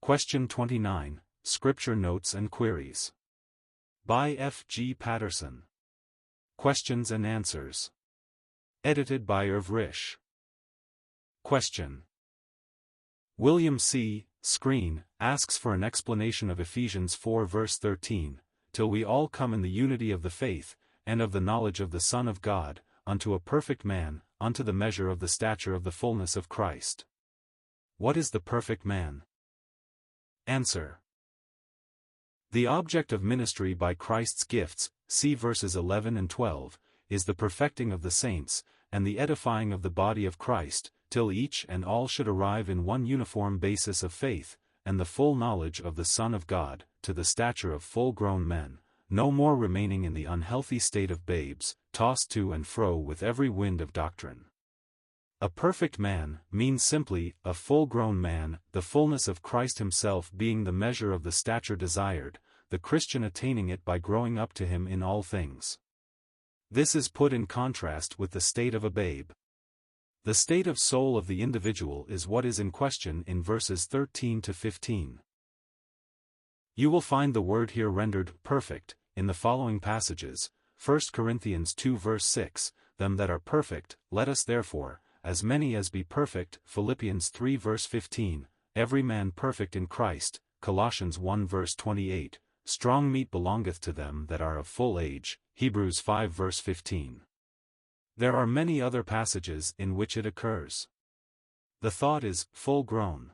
Question 29, Scripture Notes and Queries. By F. G. Patterson. Questions and Answers. Edited by Irv Risch. Question. William C. Screen asks for an explanation of Ephesians 4 verse 13, till we all come in the unity of the faith, and of the knowledge of the Son of God, unto a perfect man, unto the measure of the stature of the fulness of Christ. What is the perfect man? Answer. The object of ministry by Christ's gifts, see verses 11 and 12, is the perfecting of the saints, and the edifying of the body of Christ, till each and all should arrive in one uniform basis of faith, and the full knowledge of the Son of God, to the stature of full-grown men, no more remaining in the unhealthy state of babes, tossed to and fro with every wind of doctrine. A perfect man means simply a full-grown man, the fullness of Christ himself being the measure of the stature desired, the Christian attaining it by growing up to him in all things. This is put in contrast with the state of a babe. The state of soul of the individual is what is in question in verses 13 to 15. You will find the word here rendered perfect in the following passages: 1 Corinthians 2 verse 6, them that are perfect, let us therefore, as many as be perfect, Philippians 3 verse 15, every man perfect in Christ, Colossians 1 verse 28, strong meat belongeth to them that are of full age, Hebrews 5 verse 15. There are many other passages in which it occurs. The thought is, full grown.